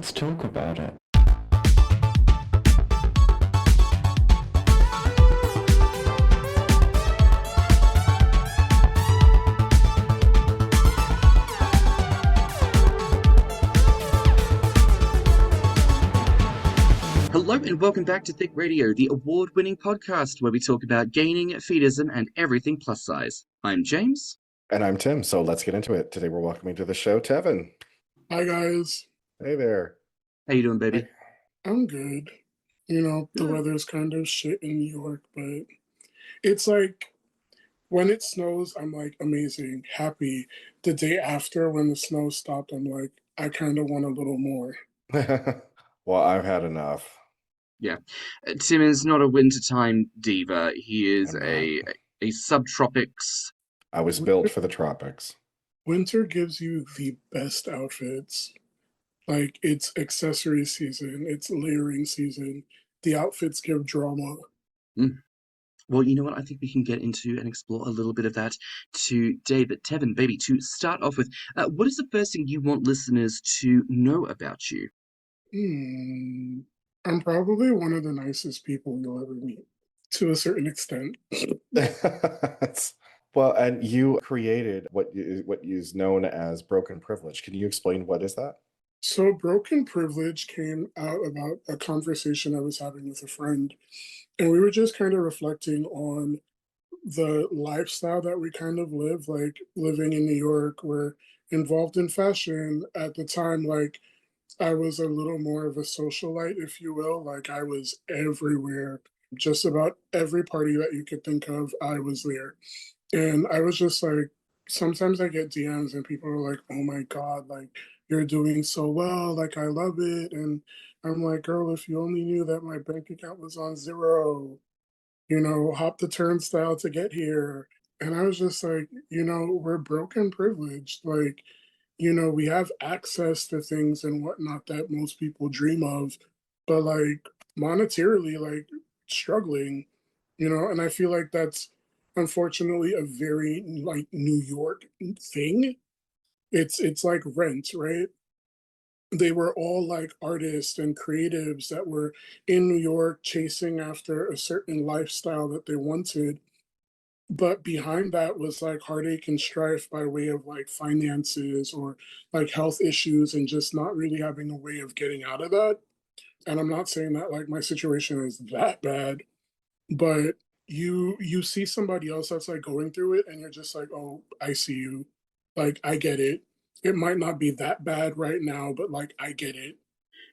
Let's talk about it. Hello and welcome back to Thicc Radio, the award-winning podcast where we talk about gaining, fetishism, and everything plus size. I'm James. And I'm Tim, so let's get into it. Today we're welcoming to the show Tevin. Hi, guys. Hey there. How you doing, baby? I'm good. You know, the weather's kind of shit in New York, but it's like when it snows, I'm like amazing, happy. The day after, when the snow stopped, I'm like, I kind of want a little more. Well, I've had enough. Yeah. Tim is not a wintertime diva. He is a subtropics. I was built for the tropics. Winter gives you the best outfits. Like, it's accessory season, it's layering season. The outfits give drama. Well, you know what? I think we can get into and explore a little bit of that today. But Tevin, baby, to start off with, what is the first thing you want listeners to know about you? I'm probably one of the nicest people you'll ever meet, to a certain extent. Well, and you created what is known as broken privilege. Can you explain what is that? So, broken privilege came out about a conversation I was having with a friend, and we were just kind of reflecting on the lifestyle that we kind of live, like living in New York. We're involved in fashion at the time. Like, I was a little more of a socialite, if you will. Like, I was everywhere. Just about every party that you could think of, I was there. And I was just like, sometimes I get DMs and people are like, oh my God, like, you're doing so well. Like, I love it. And I'm like, girl, if you only knew that my bank account was on zero, hop the turnstile to get here. And I was just like, we're broken privileged. Like, we have access to things and whatnot that most people dream of, but like monetarily, like struggling, and I feel like that's unfortunately a very like New York thing. It's like rent, right? They were all like artists and creatives that were in New York chasing after a certain lifestyle that they wanted, but behind that was like heartache and strife by way of like finances or like health issues and just not really having a way of getting out of that. And I'm not saying that like my situation is that bad, but you see somebody else that's like going through it and you're just like, oh, I see you, like I get it. It might not be that bad right now, but like I get it.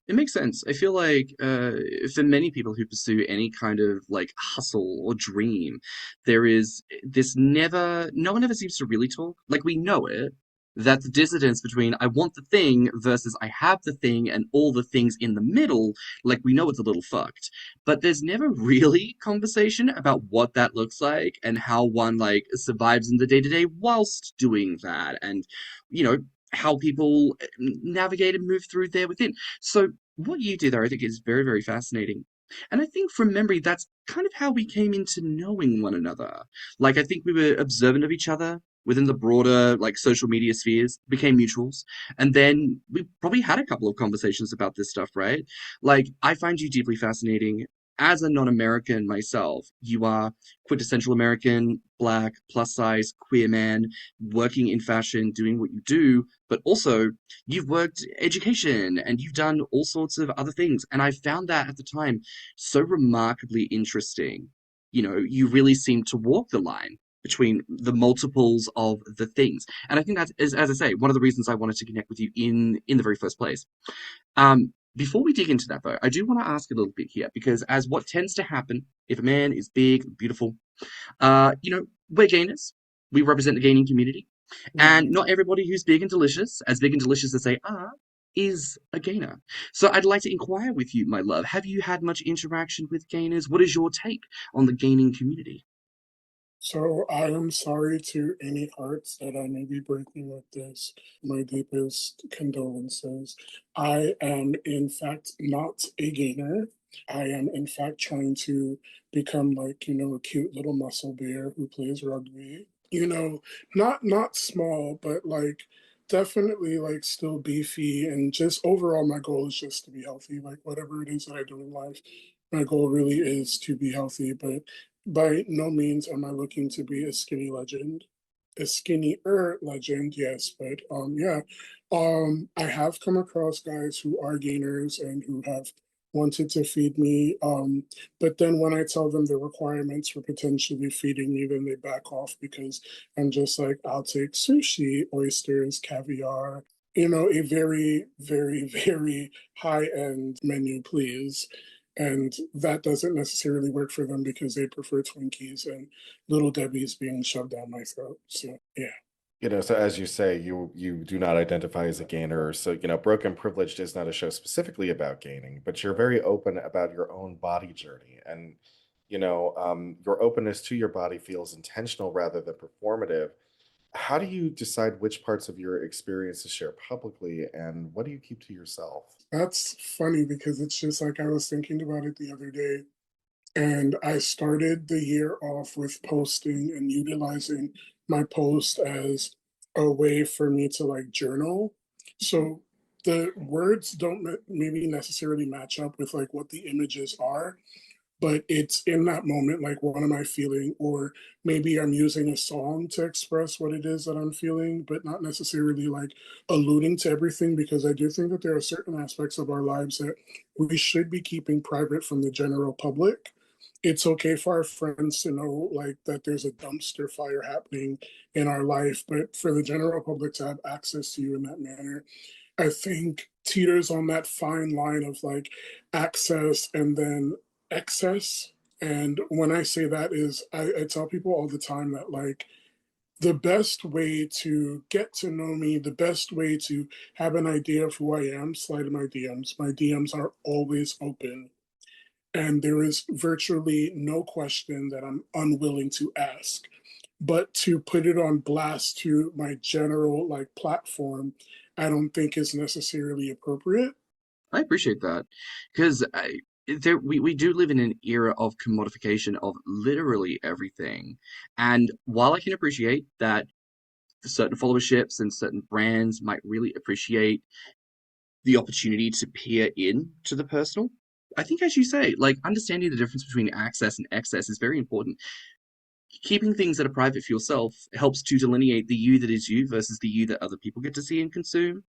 It makes sense. I feel like for many people who pursue any kind of like hustle or dream, there is this no one ever seems to really talk. Like we know it, that the dissonance between I want the thing versus I have the thing and all the things in the middle, like we know it's a little fucked. But there's never really conversation about what that looks like and how one like survives in the day to day whilst doing that. And, you know, how people navigate and move through there within. So what you do there, I think, is very, very fascinating. And I think from memory, that's kind of how we came into knowing one another. Like, I think we were observant of each other within the broader, like, social media spheres, became mutuals. And then we probably had a couple of conversations about this stuff, right? Like, I find you deeply fascinating. As a non-American myself, you are quintessential American, black, plus size, queer man, working in fashion, doing what you do, but also you've worked education and you've done all sorts of other things. And I found that at the time so remarkably interesting. You know, you really seem to walk the line between the multiples of the things. And I think that's, as I say, one of the reasons I wanted to connect with you in the very first place. Before we dig into that, though, I do want to ask a little bit here, because as what tends to happen if a man is big, beautiful, we're gainers. We represent the gaining community. And not everybody who's big and delicious as they are, is a gainer. So I'd like to inquire with you, my love, have you had much interaction with gainers? What is your take on the gaining community? So I am sorry to any hearts that I may be breaking with this. My deepest condolences. I am in fact not a gainer. I am in fact trying to become like, a cute little muscle bear who plays rugby. Not small, but like definitely like still beefy, and just overall my goal is just to be healthy. Like whatever it is that I do in life, my goal really is to be healthy, but by no means am I looking to be a skinny legend. A skinnier legend, yes, but yeah. I have come across guys who are gainers and who have wanted to feed me. But then when I tell them the requirements for potentially feeding me, then they back off because I'm just like, I'll take sushi, oysters, caviar, a very, very, very high end menu, please. And that doesn't necessarily work for them because they prefer Twinkies and Little Debbie's being shoved down my throat. So, yeah. So as you say, you do not identify as a gainer. So, Broken Privileged is not a show specifically about gaining, but you're very open about your own body journey. And, your openness to your body feels intentional rather than performative. How do you decide which parts of your experience to share publicly and what do you keep to yourself? That's funny because it's just like I was thinking about it the other day. And I started the year off with posting and utilizing my post as a way for me to like journal. So the words don't maybe necessarily match up with like what the images are, but it's in that moment, like, what am I feeling? Or maybe I'm using a song to express what it is that I'm feeling, but not necessarily like alluding to everything, because I do think that there are certain aspects of our lives that we should be keeping private from the general public. It's okay for our friends to know like that there's a dumpster fire happening in our life, but for the general public to have access to you in that manner, I think teeters on that fine line of like access and then excess. And when I say that is, I tell people all the time that like the best way to get to know me, the best way to have an idea of who I am, slide in my DMs. My DMs are always open. And there is virtually no question that I'm unwilling to ask. But to put it on blast to my general like platform, I don't think is necessarily appropriate. I appreciate that because we do live in an era of commodification of literally everything. And while I can appreciate that certain followerships and certain brands might really appreciate the opportunity to peer in to the personal, I think, as you say, like understanding the difference between access and excess is very important. Keeping things that are private for yourself helps to delineate the you that is you versus the you that other people get to see and consume.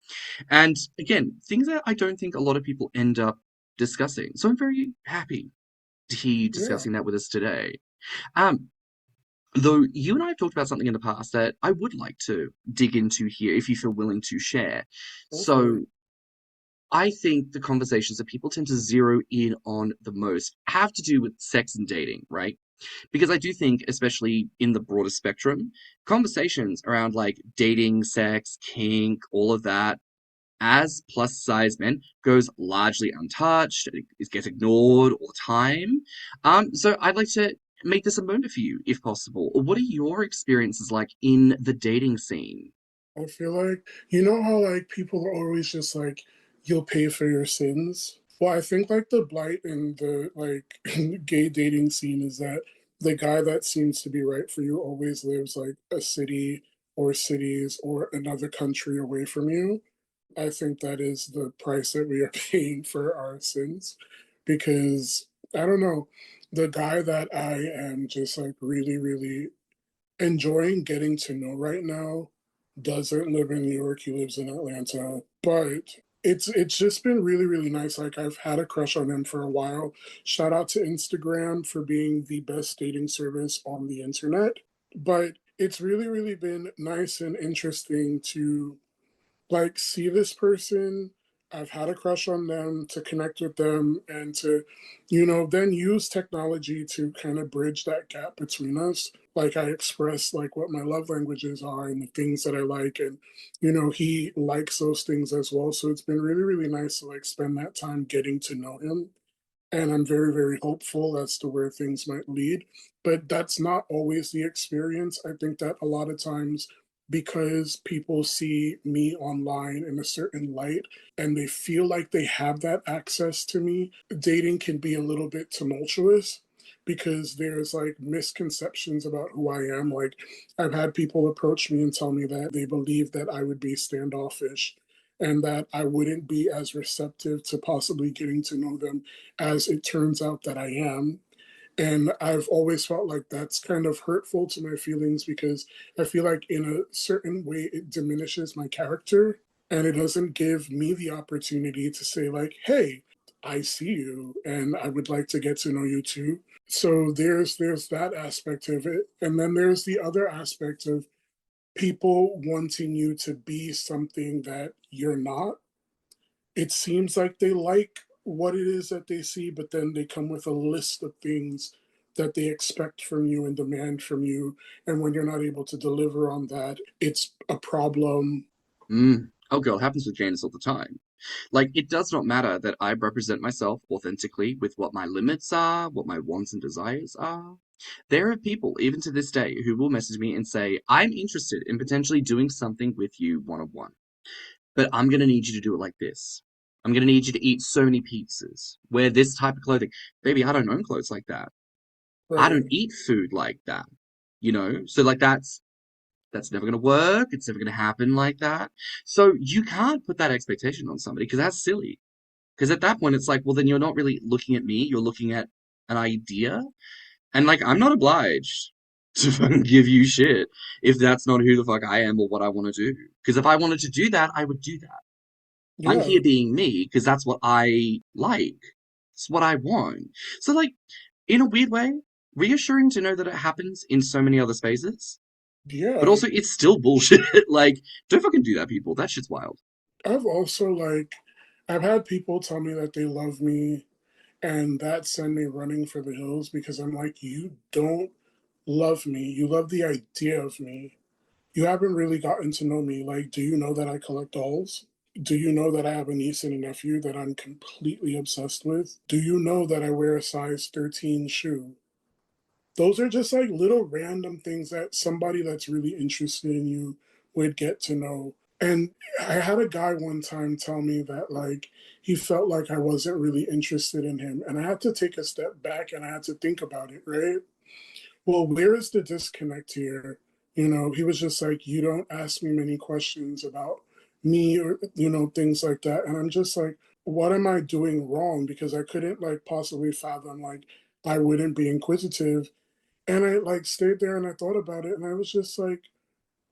And again, things that I don't think a lot of people end up discussing. So I'm very happy to hear you Yeah, discussing that with us today. Um, though you and I have talked about something in the past that I would like to dig into here if you feel willing to share. go for it. So I think the conversations that people tend to zero in on the most have to do with sex and dating, right? Because I do think, especially in the broader spectrum, conversations around like dating, sex, kink, all of that as plus size men goes largely untouched. It gets ignored all the time. So I'd like to make this a moment for you, if possible. What are your experiences like in the dating scene? I feel like, you know how like people are always just like, you'll pay for your sins? Well, I think like the blight in the like gay dating scene is that the guy that seems to be right for you always lives like a city or cities or another country away from you. I think that is the price that we are paying for our sins, because I don't know, the guy that I am just like really, really enjoying getting to know right now doesn't live in New York. He lives in Atlanta. But it's just been really, really nice. Like I've had a crush on him for a while. Shout out to Instagram for being the best dating service on the internet. But it's really, really been nice and interesting to like see this person. I've had a crush on them, to connect with them and to, then use technology to kind of bridge that gap between us. Like I express like what my love languages are and the things that I like. And, he likes those things as well. So it's been really, really nice to like spend that time getting to know him, and I'm very, very hopeful as to where things might lead. But that's not always the experience. I think that a lot of times, because people see me online in a certain light and they feel like they have that access to me, dating can be a little bit tumultuous because there's like misconceptions about who I am. Like, I've had people approach me and tell me that they believe that I would be standoffish and that I wouldn't be as receptive to possibly getting to know them as it turns out that I am. And I've always felt like that's kind of hurtful to my feelings because I feel like in a certain way it diminishes my character and it doesn't give me the opportunity to say, like, hey, I see you and I would like to get to know you too. So there's that aspect of it. And then there's the other aspect of people wanting you to be something that you're not. It seems like they like what it is that they see, but then they come with a list of things that they expect from you and demand from you. And when you're not able to deliver on that, it's a problem. Oh, girl, it happens with Janice all the time. Like, it does not matter that I represent myself authentically with what my limits are, what my wants and desires are. There are people, even to this day, who will message me and say, I'm interested in potentially doing something with you one-on-one, but I'm going to need you to do it like this. I'm going to need you to eat so many pizzas, wear this type of clothing. Baby, I don't own clothes like that. I Right. don't eat food like that, you know? So, like, that's never going to work. It's never going to happen like that. So you can't put that expectation on somebody because that's silly. Because at that point, it's like, well, then you're not really looking at me. You're looking at an idea. And like, I'm not obliged to fucking give you shit if that's not who the fuck I am or what I want to do. Because if I wanted to do that, I would do that. I'm Yeah. here being me because that's what I like. It's what I want. So like, in a weird way, reassuring to know that it happens in so many other spaces. But Yeah. also, it's still bullshit. Like, don't fucking do that, people. That shit's wild. I've also like I've had people tell me that they love me and that send me running for the hills because I'm like, you don't love me. You love the idea of me. You haven't really gotten to know me. Like, do you know that I collect dolls? Do you know that I have a niece and a nephew that I'm completely obsessed with? Do you know that I wear a size 13 shoe? Those are just like little random things that somebody that's really interested in you would get to know. And I had a guy one time tell me that like he felt like I wasn't really interested in him. And I had to take a step back and I had to think about it, right? Well, where is the disconnect here? You know, he was just like, you don't ask me many questions about me or, you know, things like that. And I'm just like, what am I doing wrong? Because I couldn't like possibly fathom like I wouldn't be inquisitive. And I like stayed there and I thought about it and I was just like,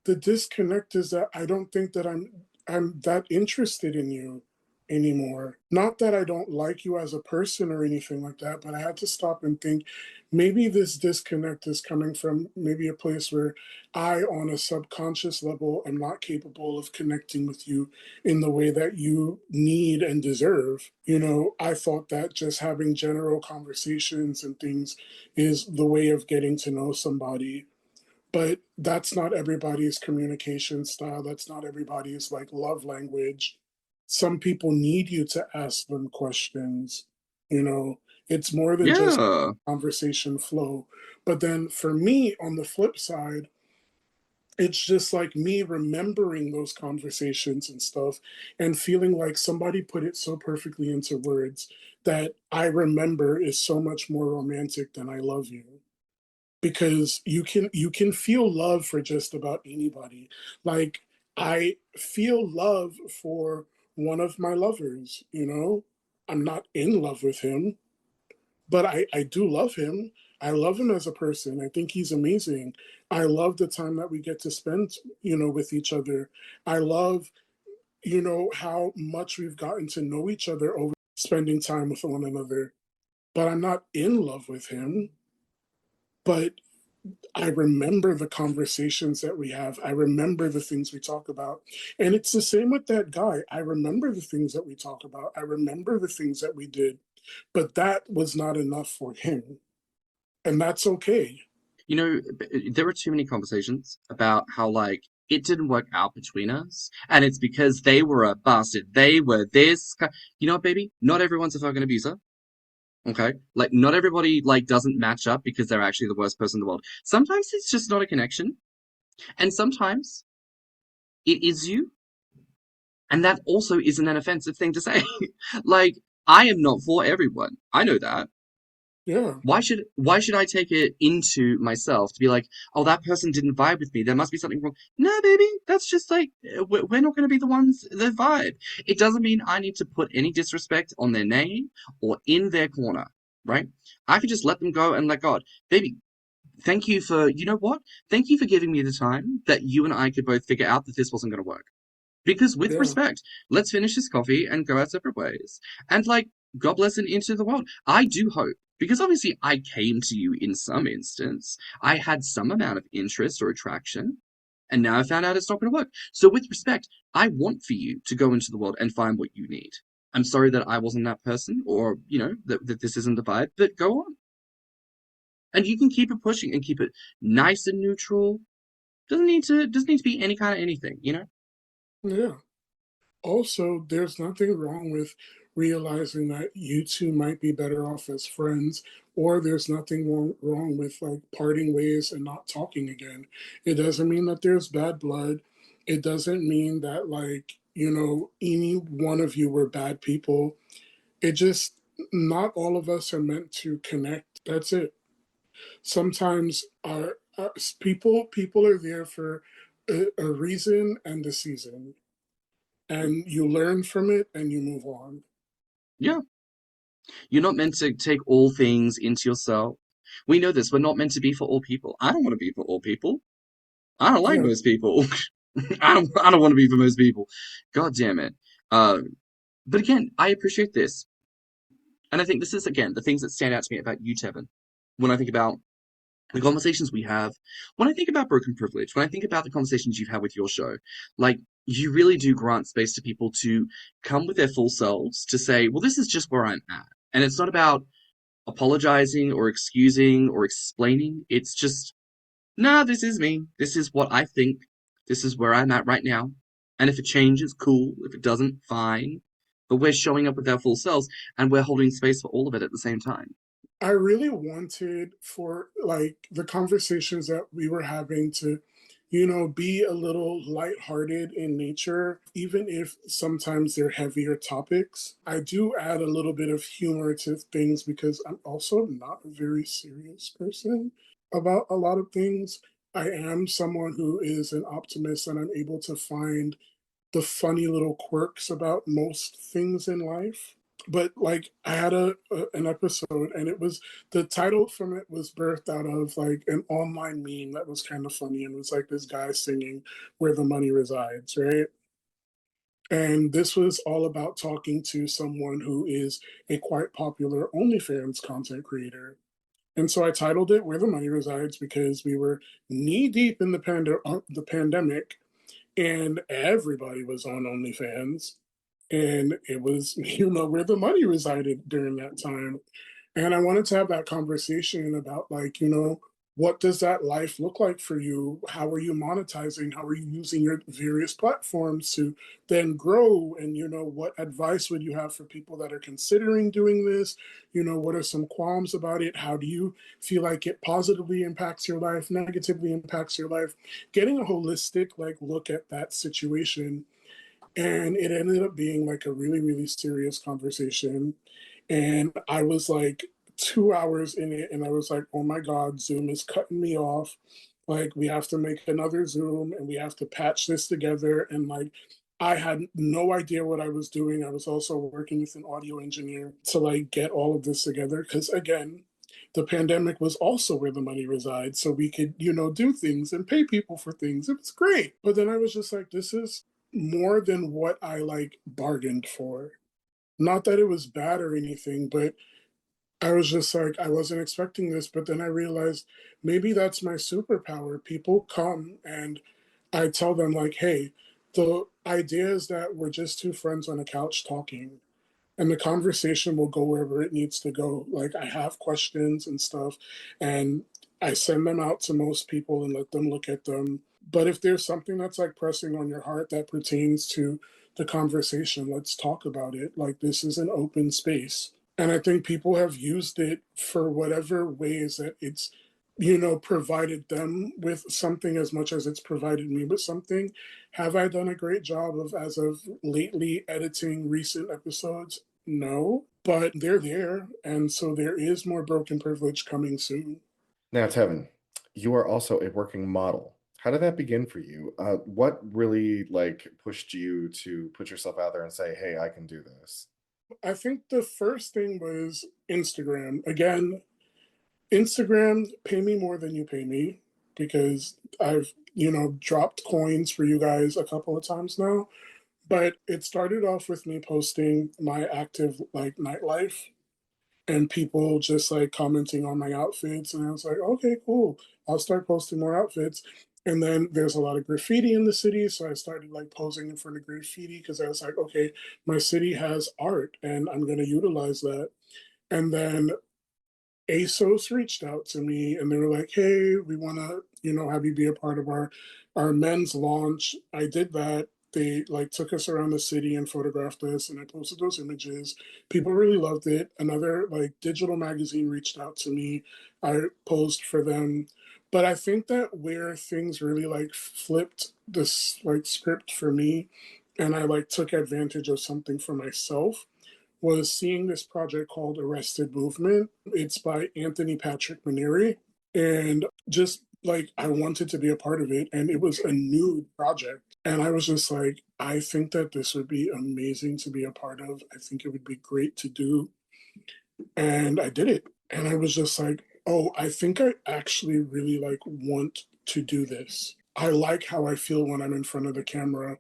the disconnect is that I don't think that I'm that interested in you anymore. Not that I don't like you as a person or anything like that, but I had to stop and think maybe this disconnect is coming from maybe a place where I on a subconscious level am not capable of connecting with you in the way that you need and deserve. You know, I thought that just having general conversations and things is the way of getting to know somebody, but that's not everybody's communication style. That's not everybody's like love language. Some people need you to ask them questions. You know, it's more than just Yeah. conversation flow. But then for me, on the flip side, it's just like me remembering those conversations and stuff and feeling like somebody put it so perfectly into words that I remember is so much more romantic than I love you, because you can feel love for just about anybody. Like, I feel love for one of my lovers, you know. I'm not in love with him, but I do love him. I love him as a person. I think he's amazing. I love the time that we get to spend, you know, with each other. I love, you know, how much we've gotten to know each other over spending time with one another. But I'm not in love with him. But I remember the conversations that we have. I remember the things we talk about. And it's the same with that guy. I remember the things that we talk about. I remember the things that we did. But that was not enough for him. And that's okay. You know, there were too many conversations about how, like, it didn't work out between us, and it's because they were a bastard. They were this. You know what, baby? Not everyone's a fucking abuser. Okay? Like, not everybody, like, doesn't match up because they're actually the worst person in the world. Sometimes it's just not a connection, and sometimes it is you, and that also isn't an offensive thing to say. Like, I am not for everyone. I know that. Yeah, Why should I take it into myself to be like, oh, that person didn't vibe with me. There must be something wrong. No, baby, that's just like we're not going to be the ones that vibe. It doesn't mean I need to put any disrespect on their name or in their corner, right? I could just let them go and let God, baby. Thank you for, you know what? Thank you for giving me the time that you and I could both figure out that this wasn't going to work. Because with yeah, respect, let's finish this coffee and go our separate ways. And like, God bless and into the world. I do hope, because obviously I came to you in some instance. I had some amount of interest or attraction, and now I found out it's not going to work. So with respect, I want for you to go into the world and find what you need. I'm sorry that I wasn't that person, or that this isn't the vibe, but go on. And you can keep it pushing and keep it nice and neutral. Doesn't need to be any kind of anything. yeah. Also, there's nothing wrong with realizing that you two might be better off as friends, or there's nothing wrong with like parting ways and not talking again. It doesn't mean that there's bad blood. It doesn't mean that, like, any one of you were bad people. It just, not all of us are meant to connect. That's it. Sometimes our people are there for a reason and a season, and you learn from it and you move on. Yeah. You're not meant to take all things into yourself. We know this. We're not meant to be for all people. I don't want to be for all people. I don't like Yeah, most people. I don't want to be for most people. God damn it. Uh, but again, I appreciate this. And I think this is, again, the things that stand out to me about you, Tevin. When I think about the conversations we have, when I think about broken privilege, when I think about the conversations you've had with your show, like, you really do grant space to people to come with their full selves to say, well, this is just where I'm at. And it's not about apologizing or excusing or explaining. It's just, nah, this is me. This is what I think. This is where I'm at right now. And if it changes, cool. If it doesn't, fine. But we're showing up with our full selves and we're holding space for all of it at the same time. I really wanted for like the conversations that we were having to, be a little lighthearted in nature, even if sometimes they're heavier topics. I do add a little bit of humor to things because I'm also not a very serious person about a lot of things. I am someone who is an optimist, and I'm able to find the funny little quirks about most things in life. But like, I had an episode, and it was, the title from it was birthed out of like an online meme that was kind of funny, and it was like this guy singing "Where the Money Resides," right? And this was all about talking to someone who is a quite popular OnlyFans content creator. And so I titled it "Where the Money Resides" because we were knee deep in the pandemic, and everybody was on OnlyFans, and it was where the money resided during that time. And I wanted to have that conversation about, like, what does that life look like for you? How are you monetizing? How are you using your various platforms to then grow? And what advice would you have for people that are considering doing this? What are some qualms about it? How do you feel like it positively impacts your life, negatively impacts your life? Getting a holistic like look at that situation. And it ended up being like a really, really serious conversation. And I was like 2 hours in it, and I was like, oh my God, Zoom is cutting me off. Like, we have to make another Zoom, and we have to patch this together. And like, I had no idea what I was doing. I was also working with an audio engineer to like get all of this together. Cause again, the pandemic was also where the money resides. So we could, do things and pay people for things. It was great. But then I was just like, this is more than what I like bargained for. Not that it was bad or anything, but I was just like, I wasn't expecting this. But then I realized maybe that's my superpower. People come and I tell them, like, hey, the idea is that we're just two friends on a couch talking, and the conversation will go wherever it needs to go. Like, I have questions and stuff, and I send them out to most people and let them look at them. But if there's something that's like pressing on your heart that pertains to the conversation, let's talk about it. Like, this is an open space. And I think people have used it for whatever ways that it's, provided them with something as much as it's provided me with something. Have I done a great job of, as of lately, editing recent episodes? know, but they're there. And so there is more broken privilege coming soon. Now, Tevin, you are also a working model. How did that begin for you? What really like pushed you to put yourself out there and say, "Hey, I can do this"? I think the first thing was Instagram. Again, Instagram, pay me more than you pay me because I've, dropped coins for you guys a couple of times now. But it started off with me posting my active like nightlife and people just like commenting on my outfits. And I was like, okay, cool. I'll start posting more outfits. And then there's a lot of graffiti in the city. So I started like posing in front of graffiti because I was like, okay, my city has art and I'm going to utilize that. And then ASOS reached out to me and they were like, "Hey, we want to, have you be a part of our men's launch." I did that. They like took us around the city and photographed us, and I posted those images. People really loved it. Another like digital magazine reached out to me. I posed for them. But I think that where things really like flipped this like script for me, and I like took advantage of something for myself was seeing this project called Arrested Movement. It's by Anthony Patrick Maneri. And just like I wanted to be a part of it. And it was a nude project. And I was just like, I think that this would be amazing to be a part of. I think it would be great to do. And I did it. And I was just like, oh, I think I actually really like want to do this. I like how I feel when I'm in front of the camera.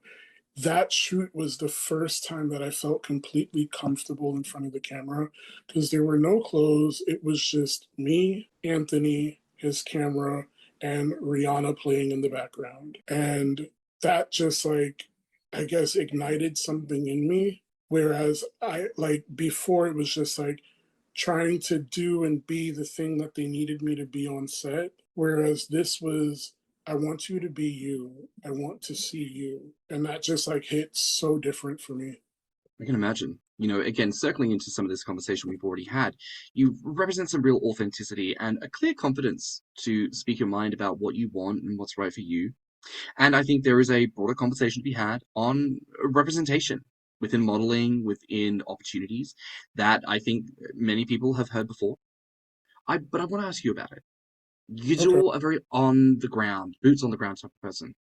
That shoot was the first time that I felt completely comfortable in front of the camera because there were no clothes. It was just me, Anthony, his camera, and Rihanna playing in the background. And that just like, I guess, ignited something in me. Whereas I like before, it was just like trying to do and be the thing that they needed me to be on set. Whereas this was, I want you to be you. I want to see you. And that just like hits so different for me. I can imagine. Again, circling into some of this conversation we've already had, you represent some real authenticity and a clear confidence to speak your mind about what you want and what's right for you. And I think there is a broader conversation to be had on representation within modeling, within opportunities that I think many people have heard before. But I want to ask you about it. Okay. You're a very on the ground, boots on the ground type of person.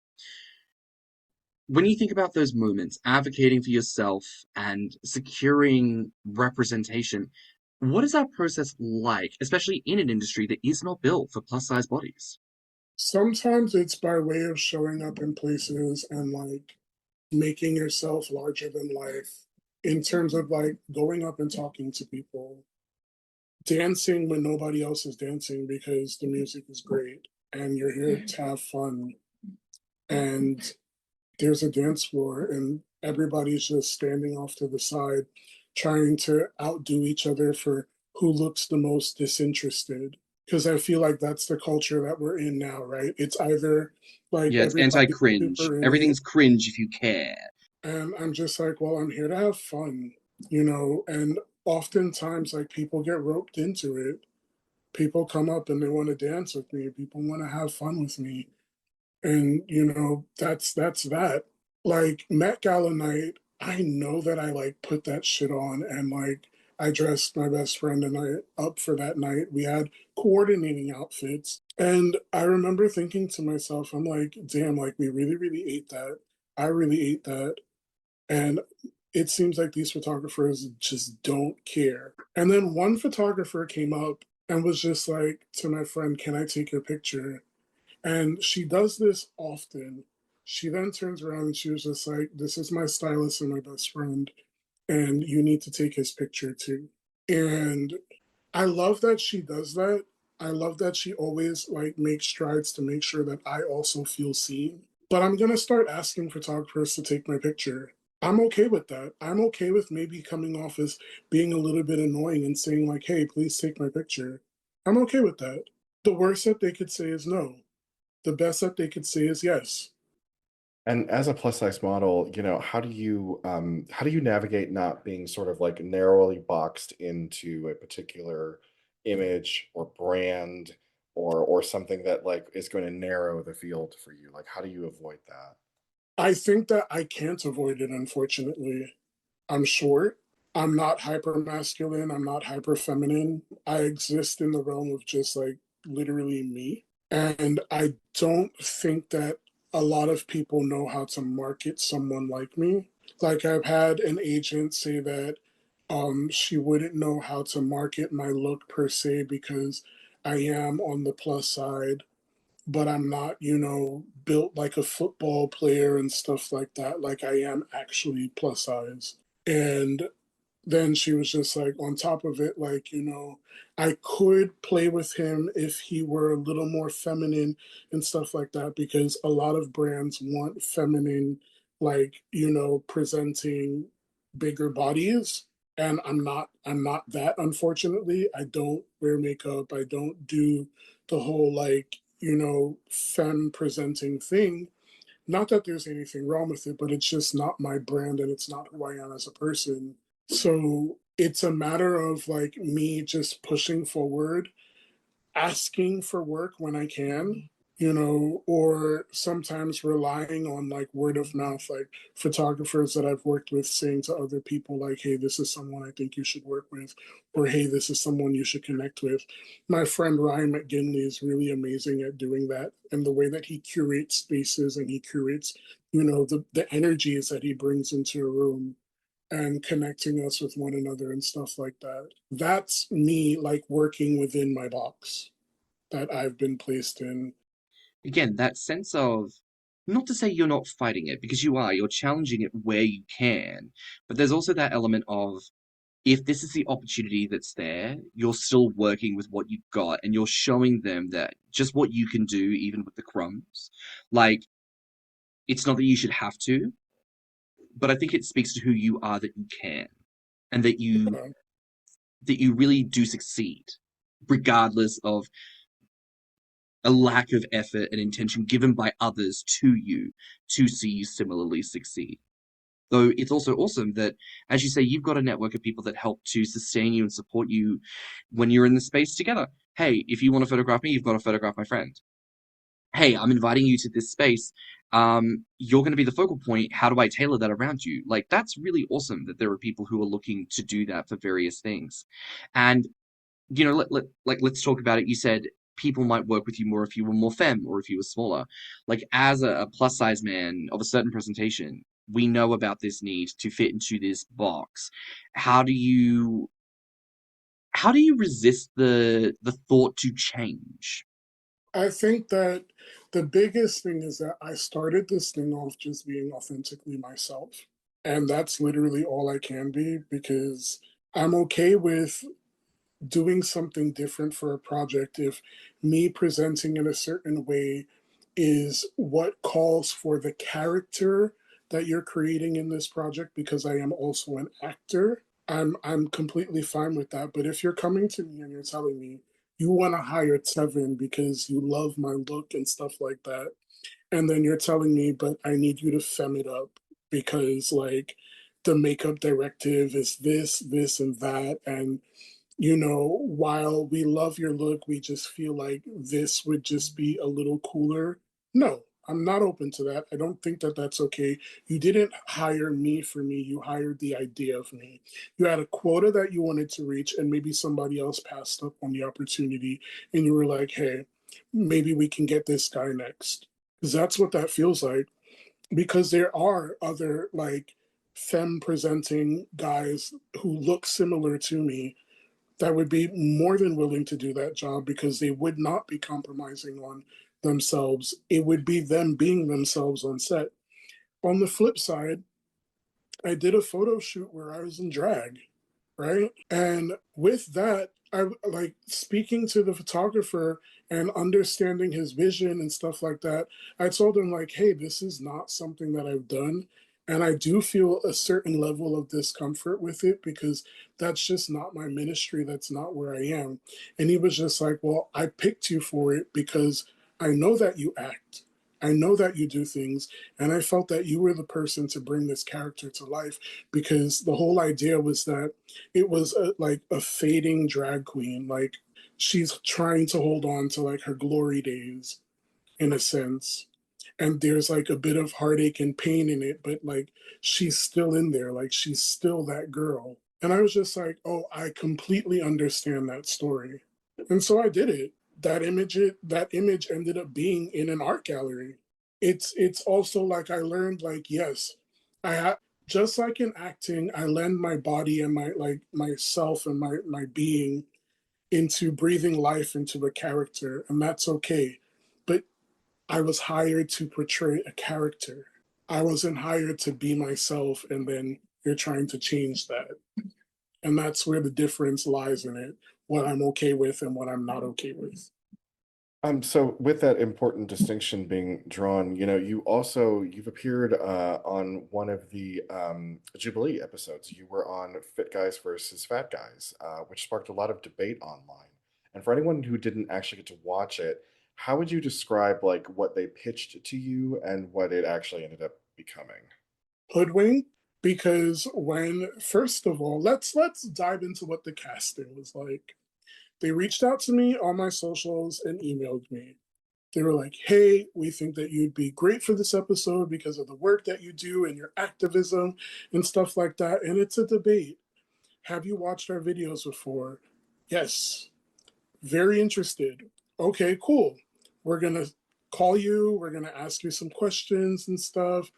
When you think about those moments, advocating for yourself and securing representation, what is that process like, especially in an industry that is not built for plus size bodies? Sometimes it's by way of showing up in places and like making yourself larger than life in terms of like going up and talking to people, dancing when nobody else is dancing because the music is great and you're here to have fun. And there's a dance floor and everybody's just standing off to the side trying to outdo each other for who looks the most disinterested because I feel like that's the culture that we're in now, right? It's either like Yeah, it's everybody's anti-cringe. super in it Everything's cringe if you care. and I'm just like, well, I'm here to have fun, and oftentimes like people get roped into it. People come up and they want to dance with me, people want to have fun with me, and that's that. Like Met Gala night, I know that I like put that shit on and like I dressed my best friend and I up for that night. We had coordinating outfits. And I remember thinking to myself, I'm like, damn, like we really, really ate that. I really ate that. And it seems like these photographers just don't care. And then one photographer came up and was just like to my friend, "Can I take your picture?" And she does this often. She then turns around and she was just like, "This is my stylist and my best friend, and you need to take his picture too." And I love that she does that. I love that she always like makes strides to make sure that I also feel seen. But I'm gonna start asking photographers to take my picture. I'm okay with that. I'm okay with maybe coming off as being a little bit annoying and saying like, "Hey, please take my picture." I'm okay with that. The worst that they could say is no. The best that they could say is yes. And as a plus size model, how do you navigate not being sort of like narrowly boxed into a particular image or brand or something that like is going to narrow the field for you? Like how do you avoid that? I think that I can't avoid it, unfortunately. I'm short. I'm not hyper masculine. I'm not hyper feminine. I exist in the realm of just like literally me. And I don't think that a lot of people know how to market someone like me. Like I've had an agent say that she wouldn't know how to market my look per se because I am on the plus side, but I'm not, built like a football player and stuff like that. Like I am actually plus size. And then she was just like, on top of it, like, I could play with him if he were a little more feminine and stuff like that, because a lot of brands want feminine, like, presenting bigger bodies. And I'm not that, unfortunately. I don't wear makeup. I don't do the whole like, femme presenting thing. Not that there's anything wrong with it, but it's just not my brand and it's not who I am as a person. So it's a matter of like me just pushing forward, asking for work when I can, or sometimes relying on like word of mouth, like photographers that I've worked with saying to other people, like, hey, this is someone I think you should work with, or hey, this is someone you should connect with. My friend Ryan McGinley is really amazing at doing that. And the way that he curates spaces and he curates, the energies that he brings into a room and connecting us with one another and stuff like that. That's me like working within my box that I've been placed in. Again, that sense of, not to say you're not fighting it, because you are, you're challenging it where you can, but there's also that element of, if this is the opportunity that's there, you're still working with what you've got and you're showing them that just what you can do, even with the crumbs. Like, it's not that you should have to, but I think it speaks to who you are, that you can, and Uh, that you really do succeed, regardless of a lack of effort and intention given by others to you to see you similarly succeed. Though it's also awesome that, as you say, you've got a network of people that help to sustain you and support you when you're in the space together. Hey, if you want to photograph me, you've got to photograph my friend. Hey, I'm inviting you to this space. You're going to be the focal point. How do I tailor that around you? Like, that's really awesome that there are people who are looking to do that for various things. And, let's talk about it. You said people might work with you more if you were more femme or if you were smaller. Like, as a plus size man of a certain presentation, we know about this need to fit into this box. How do you resist the thought to change? I think that the biggest thing is that I started this thing off just being authentically myself. And that's literally all I can be because I'm okay with doing something different for a project if me presenting in a certain way is what calls for the character that you're creating in this project, because I am also an actor. I'm completely fine with that. But if you're coming to me and you're telling me you want to hire Tevin because you love my look and stuff like that, and then you're telling me, but I need you to fem it up because like the makeup directive is this, and that, and while we love your look, we just feel like this would just be a little cooler. No, I'm not open to that. I don't think that that's okay. You didn't hire me for me. You hired the idea of me. You had a quota that you wanted to reach, and maybe somebody else passed up on the opportunity, and you were like, hey, maybe we can get this guy next. Because that's what that feels like. Because there are other, like, femme presenting guys who look similar to me that would be more than willing to do that job because they would not be compromising on themselves. It would be them being themselves on set. On the flip side, I did a photo shoot where I was in drag, right? And with that, I like speaking to the photographer and understanding his vision and stuff like that. I told him like, "Hey, this is not something that I've done, and I do feel a certain level of discomfort with it because that's just not my ministry. That's not where I am." And he was just like, "Well, I picked you for it because I know that you act. I know that you do things, and I felt that you were the person to bring this character to life because the whole idea was that it was like a fading drag queen. Like she's trying to hold on to like her glory days in a sense. And there's like a bit of heartache and pain in it, but like she's still in there. Like she's still that girl. And I was just like, oh, I completely understand that story. And so I did it. That image ended up being in an art gallery. It's also like I learned, like, yes, I have, just like in acting, I lend my body and my, like, myself and my being into breathing life into a character, and that's okay. But I was hired to portray a character. I wasn't hired to be myself, and then you're trying to change that. And that's where the difference lies in it, what I'm okay with and what I'm not okay with. So with that important distinction being drawn, you've appeared on one of the Jubilee episodes. You were on Fit Guys versus Fat Guys, which sparked a lot of debate online. And for anyone who didn't actually get to watch it, how would you describe like what they pitched to you and what it actually ended up becoming? Hoodwink, because when, first of all, let's dive into what the casting was like. They reached out to me on my socials and emailed me. They were like, hey, we think that you'd be great for this episode because of the work that you do and your activism and stuff like that. And it's a debate. Have you watched our videos before? Yes. Very interested. Okay, cool. We're going to call you. We're going to ask you some questions and stuff.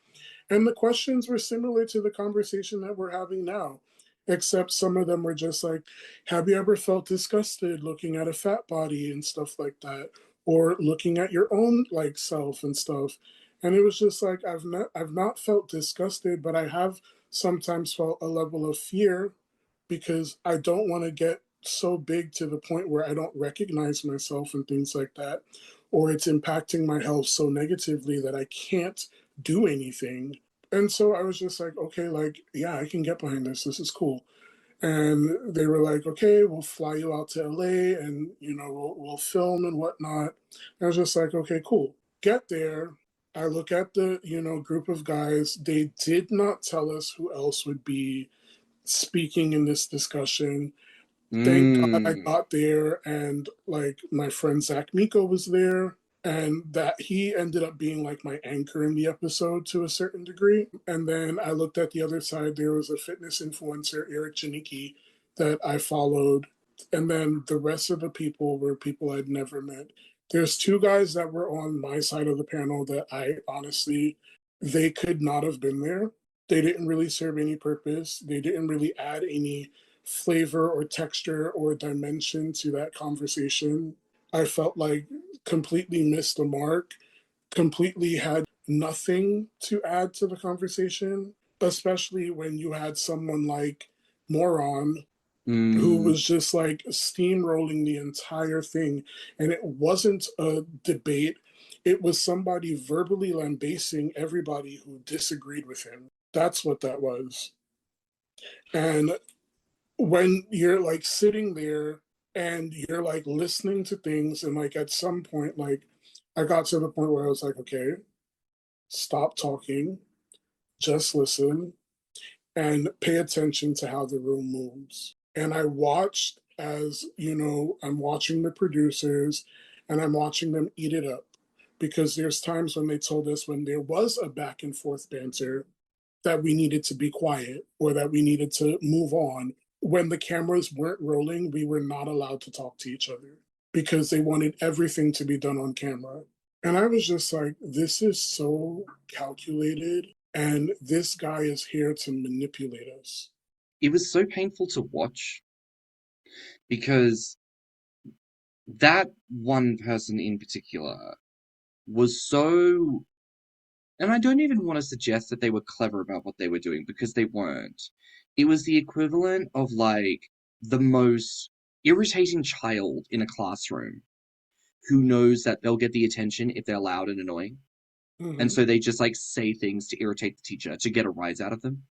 And the questions were similar to the conversation that we're having now, except some of them were just like, have you ever felt disgusted looking at a fat body and stuff like that? Or looking at your own like self and stuff. And it was just like I've not felt disgusted, but I have sometimes felt a level of fear because I don't want to get so big to the point where I don't recognize myself and things like that, or it's impacting my health so negatively that I can't do anything. And so I was just like, okay, like, yeah, I can get behind this. This is cool. And they were like, okay, we'll fly you out to LA and, we'll film and whatnot. And I was just like, okay, cool. Get there. I look at the, group of guys. They did not tell us who else would be speaking in this discussion. Thank God I Mm. got there, and like my friend Zach Miko was there, and that he ended up being like my anchor in the episode to a certain degree. And then I looked at the other side, there was a fitness influencer, Eric Janicki, that I followed. And then the rest of the people were people I'd never met. There's two guys that were on my side of the panel that I honestly, they could not have been there. They didn't really serve any purpose. They didn't really add any flavor or texture or dimension to that conversation. I felt like completely missed the mark, completely had nothing to add to the conversation, especially when you had someone like Moron who Mm. was just like steamrolling the entire thing. And it wasn't a debate, it was somebody verbally lambasting everybody who disagreed with him. That's what that was. And when you're like sitting there and you're like listening to things, and like at some point, like I got to the point where I was like, okay, stop talking, just listen and pay attention to how the room moves. And I watched as, I'm watching the producers and I'm watching them eat it up, because there's times when they told us when there was a back and forth banter that we needed to be quiet or that we needed to move on. When the cameras weren't rolling, we were not allowed to talk to each other because they wanted everything to be done on camera. And I was just like, this is so calculated, and this guy is here to manipulate us. It was so painful to watch because that one person in particular was so, and I don't even want to suggest that they were clever about what they were doing because they weren't. It was the equivalent of like the most irritating child in a classroom who knows that they'll get the attention if they're loud and annoying. And Mm-hmm. so they just like say things to irritate the teacher to get a rise out of them.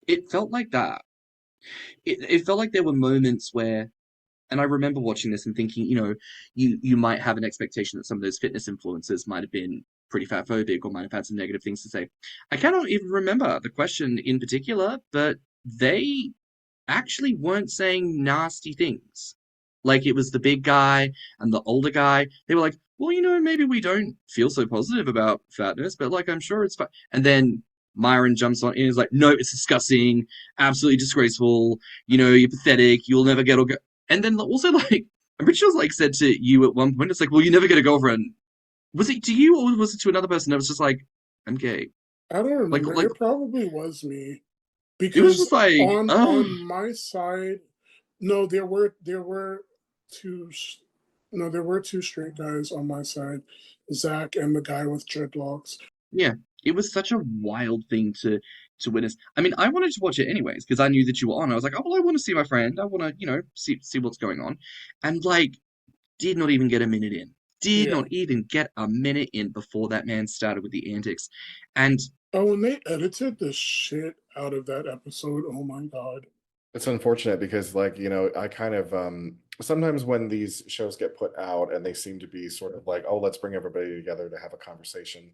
It felt like that. It felt like there were moments where, and I remember watching this and thinking, you might have an expectation that some of those fitness influencers might have been pretty fat phobic or might have had some negative things to say. I cannot even remember the question in particular, but they actually weren't saying nasty things. Like it was the big guy and the older guy. They were like, well, maybe we don't feel so positive about fatness, but like I'm sure it's fine. And then Myron jumps on and is like, no, it's disgusting, absolutely disgraceful, you're pathetic, you'll never get a go. And then also, like, I'm pretty sure, like, said to you at one point, it's like, well, you never get a girlfriend. Was it to you or was it to another person that was just like, I'm gay? I don't remember. Like, It probably was me it was because just like, on my side, no, there were two. No, there were two straight guys on my side, Zach and the guy with dreadlocks. yeah, it was such a wild thing to witness. I mean, I wanted to watch it anyways because I knew that you were on. I was like, oh well, I want to see my friend. I want to, see what's going on, and like, did not even get a minute in. Did Yeah. not even get a minute in before that man started with the antics, and Oh, when they edited the shit out of that episode, oh my god. It's unfortunate because, like, I kind of sometimes when these shows get put out and they seem to be sort of like, oh, let's bring everybody together to have a conversation,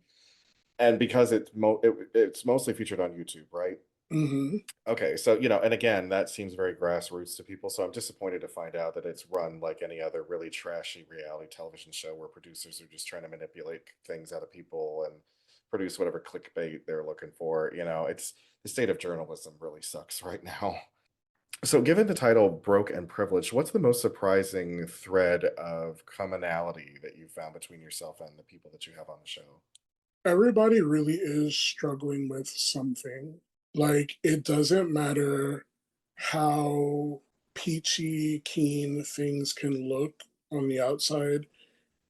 and because it's mostly featured on YouTube, right? Mm-hmm. Okay, so and again, that seems very grassroots to people. So I'm disappointed to find out that it's run like any other really trashy reality television show where producers are just trying to manipulate things out of people and produce whatever clickbait they're looking for. It's the state of journalism really sucks right now. So, given the title Broke and Privileged, what's the most surprising thread of commonality that you found between yourself and the people that you have on the show? Everybody really is struggling with something. Like, it doesn't matter how peachy keen things can look on the outside,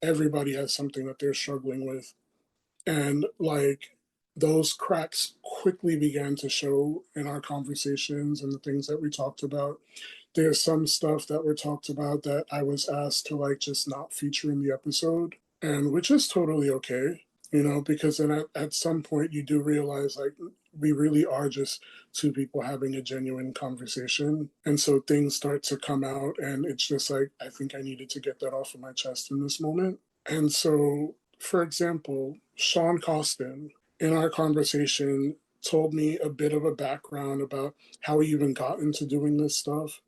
everybody has something that they're struggling with. And like those cracks quickly began to show in our conversations and the things that we talked about. There's some stuff that were talked about that I was asked to like just not feature in the episode, and which is totally okay, because then at some point you do realize like we really are just two people having a genuine conversation. And so things start to come out, and it's just like, I think I needed to get that off of my chest in this moment. And so, for example, Sean Costin, in our conversation, told me a bit of a background about how he even got into doing this stuff,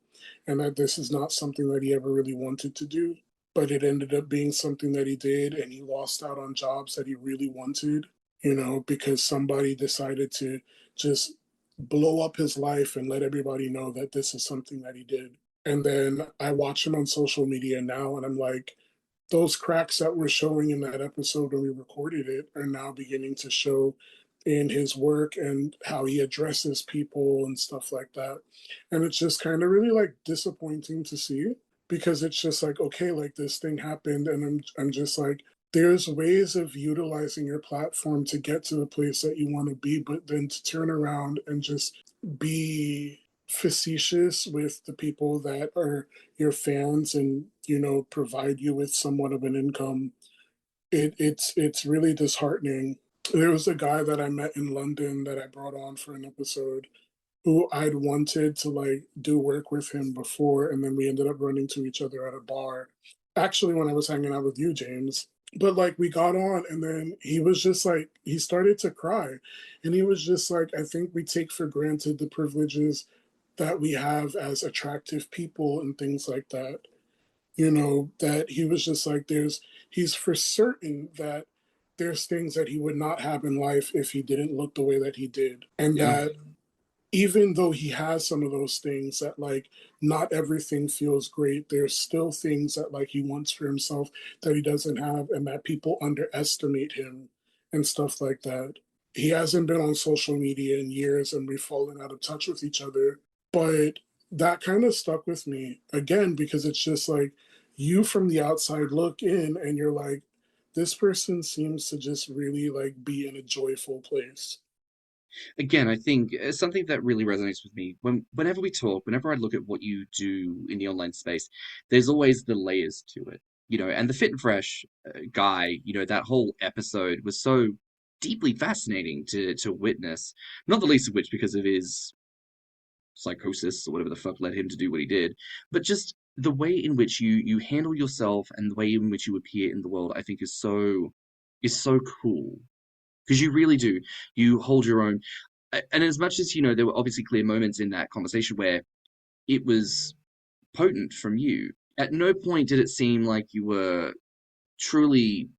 and that this is not something that he ever really wanted to do, but it ended up being something that he did, and he lost out on jobs that he really wanted, because somebody decided to just blow up his life and let everybody know that this is something that he did. And then I watch him on social media now, and I'm like, those cracks that were showing in that episode when we recorded it are now beginning to show in his work and how he addresses people and stuff like that. And it's just kind of really like disappointing to see, because it's just like, okay, like this thing happened, and I'm just like, there's ways of utilizing your platform to get to the place that you want to be, but then to turn around and just be facetious with the people that are your fans and provide you with somewhat of an income. It's really disheartening. There was a guy that I met in London that I brought on for an episode, who I'd wanted to like do work with him before, and then we ended up running to each other at a bar, actually when I was hanging out with you, James. But like we got on, and then he was just like, he started to cry, and he was just like, I think we take for granted the privileges that we have as attractive people and things like that. That he was just like, he's for certain that there's things that he would not have in life if he didn't look the way that he did. And yeah. that even though he has some of those things, that like not everything feels great, there's still things that like he wants for himself that he doesn't have, and that people underestimate him and stuff like that. He hasn't been on social media in years, and we've fallen out of touch with each other, but that kind of stuck with me again, because it's just like, you from the outside look in and you're like, this person seems to just really like be in a joyful place. Again, I think something that really resonates with me whenever we talk, whenever I look at what you do in the online space, there's always the layers to it, and the Fit and Fresh guy, that whole episode was so deeply fascinating to witness, not the least of which because of his psychosis or whatever the fuck led him to do what he did, but just the way in which you handle yourself and the way in which you appear in the world, I think is so cool because you really do. You hold your own. And as much as, there were obviously clear moments in that conversation where it was potent from you, at no point did it seem like you were truly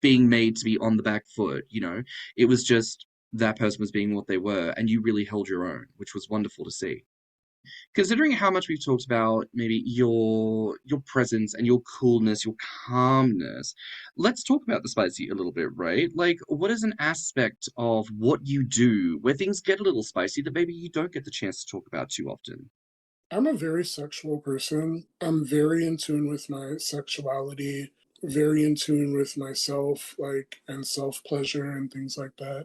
being made to be on the back foot. It was just that person was being what they were, and you really held your own, which was wonderful to see. Considering how much we've talked about maybe your presence and your coolness, your calmness, let's talk about the spicy a little bit, right? Like, what is an aspect of what you do where things get a little spicy that maybe you don't get the chance to talk about too often? I'm a very sexual person. I'm very in tune with my sexuality, very in tune with myself, like, and self pleasure and things like that.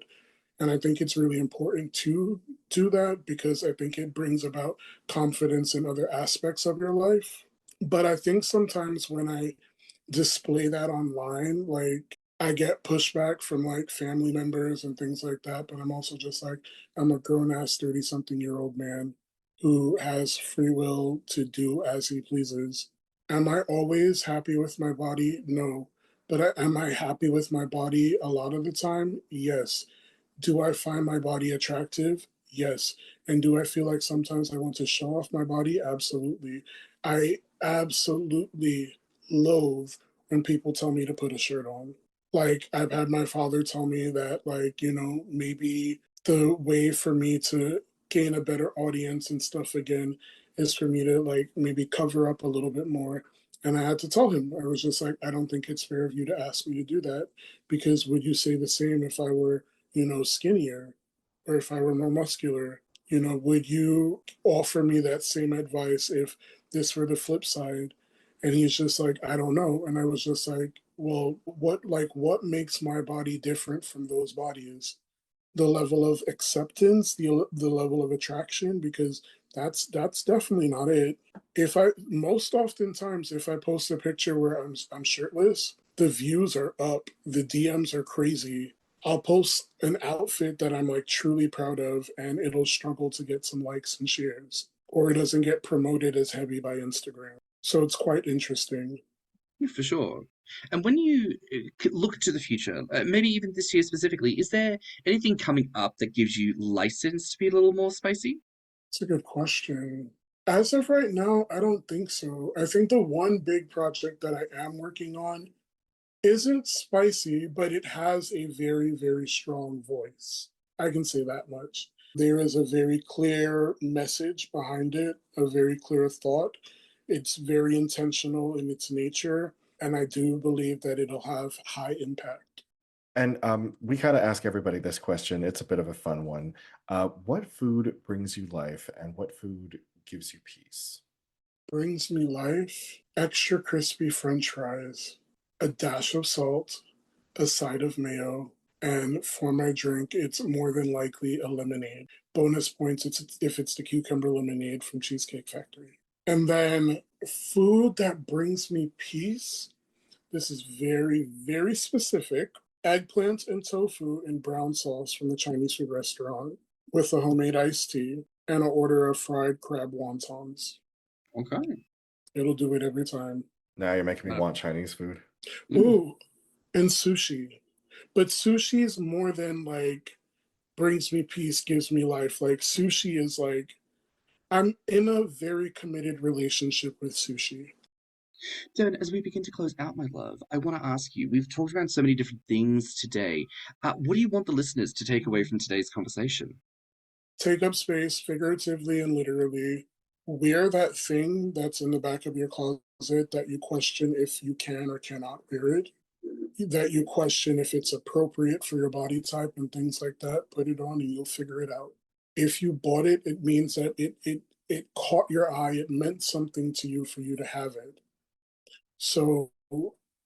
And I think it's really important to do that because I think it brings about confidence in other aspects of your life. But I think sometimes when I display that online, like I get pushback from like family members and things like that. But I'm also just like, I'm a grown ass 30 something year old man who has free will to do as he pleases. Am I always happy with my body? No. But am I happy with my body a lot of the time? Yes. Do I find my body attractive? Yes. And do I feel like sometimes I want to show off my body? Absolutely. I absolutely loathe when people tell me to put a shirt on. Like, I've had my father tell me that, like, maybe the way for me to gain a better audience and stuff again is for me to, like, maybe cover up a little bit more. And I had to tell him, I was just like, I don't think it's fair of you to ask me to do that because would you say the same if I were skinnier, or if I were more muscular? Would you offer me that same advice if this were the flip side? And he's just like, I don't know. And I was just like, well, what makes my body different from those bodies? The level of acceptance, the level of attraction, because that's definitely not it. If I most oftentimes if I post a picture where I'm shirtless, the views are up, the DMs are crazy. I'll post an outfit that I'm like truly proud of and it'll struggle to get some likes and shares, or it doesn't get promoted as heavy by Instagram. So it's quite interesting. Yeah, for sure. And when you look to the future, maybe even this year specifically, is there anything coming up that gives you license to be a little more spicy? It's a good question. As of right now, I don't think so. I think the one big project that I am working on isn't spicy, but it has a very, very strong voice. I can say that much. There is a very clear message behind it, a very clear thought. It's very intentional in its nature, and I do believe that it'll have high impact. And we kind of ask everybody this question. It's a bit of a fun one. What food brings you life, and what food gives you peace? Brings me life, extra crispy french fries, a dash of salt, a side of mayo, and for my drink, it's more than likely a lemonade. Bonus points if it's the cucumber lemonade from Cheesecake Factory. And then food that brings me peace. This is very, very specific. Eggplant and tofu in brown sauce from the Chinese food restaurant with a homemade iced tea and an order of fried crab wontons. Okay. It'll do it every time. Now you're making me Uh, want Chinese food. mm. Ooh, and sushi. But sushi is more than like brings me peace, gives me life. Like sushi is like I'm in a very committed relationship with sushi. Devin, as we begin to close out, my love, I want to ask you, we've talked about so many different things today. What do you want the listeners to take away from today's conversation? Take up space figuratively and literally. Wear that thing that's in the back of your closet that you question if you can or cannot wear it. That you question if it's appropriate for your body type and things like that. Put it on and you'll figure it out. If you bought it, it means that it caught your eye. It meant something to you for you to have it. So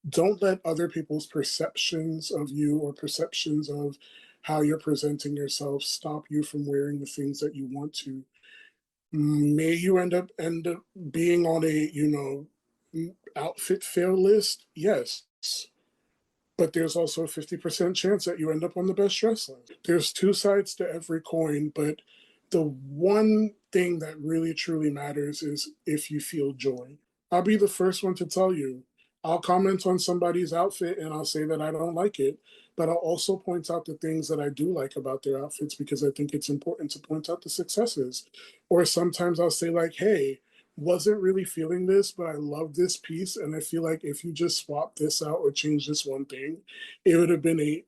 don't let other people's perceptions of you or perceptions of how you're presenting yourself stop you from wearing the things that you want to. May you end up being on a outfit fail list. Yes, but there's also a 50% chance that you end up on the best dress list. There's two sides to every coin, but the one thing that really truly matters is if you feel joy. I'll be the first one to tell you. I'll comment on somebody's outfit and I'll say that I don't like it, but I'll also point out the things that I do like about their outfits because I think it's important to point out the successes. Or sometimes I'll say, like, hey, wasn't really feeling this, but I love this piece. And I feel like if you just swap this out or change this one thing, it would have been a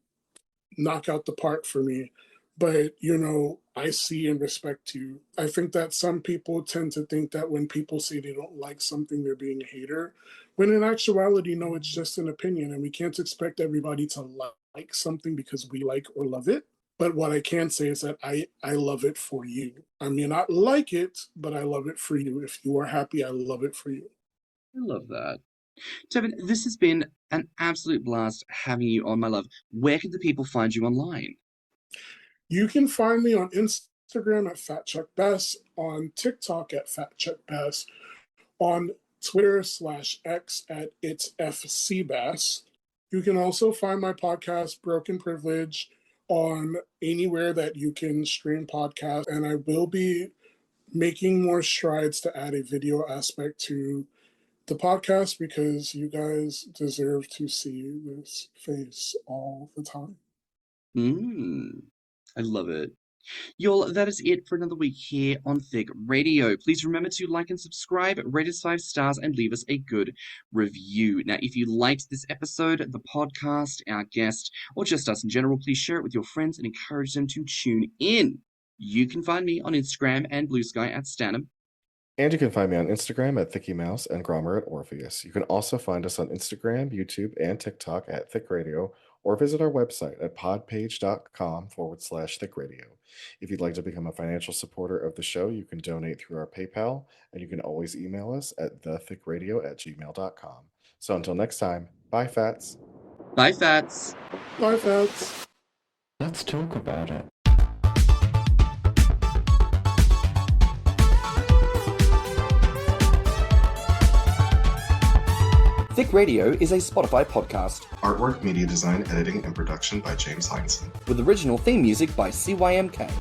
knock out the park for me. but I see and respect you. I think that some people tend to think that when people say they don't like something, they're being a hater, when in actuality, no, it's just an opinion, and we can't expect everybody to like something because we like or love it. But what I can say is that I love it for you. I may not like it, but I love it for you. If you are happy, I love it for you. I love that. Tevin, this has been an absolute blast having you on, my love. Where can the people find you online? You can find me on Instagram at fatchuckbass, on TikTok at fatchuckbass, on Twitter/X at itsfcbass. You can also find my podcast, Broken Privilege, on anywhere that you can stream podcasts. And I will be making more strides to add a video aspect to the podcast because you guys deserve to see this face all the time. I love it. Y'all, that is it for another week here on Thicc Radio. Please remember to like and subscribe, rate us 5 stars, and leave us a good review. Now, if you liked this episode, the podcast, our guest, or just us in general, please share it with your friends and encourage them to tune in. You can find me on Instagram and BlueSky at stannnum. And you can find me on Instagram at thiccmouse and Grommr at Orpheus. You can also find us on Instagram, YouTube, and TikTok at Thicc Radio, or visit our website at podpage.com/Thicc Radio. If you'd like to become a financial supporter of the show, you can donate through our PayPal, and you can always email us at thiccradio@gmail.com. So until next time, bye, Fats. Bye, Fats. Bye, Fats. Let's talk about it. Thicc Radio is a Spotify podcast. Artwork, media design, editing, and production by James Heinzen. With original theme music by CYMK.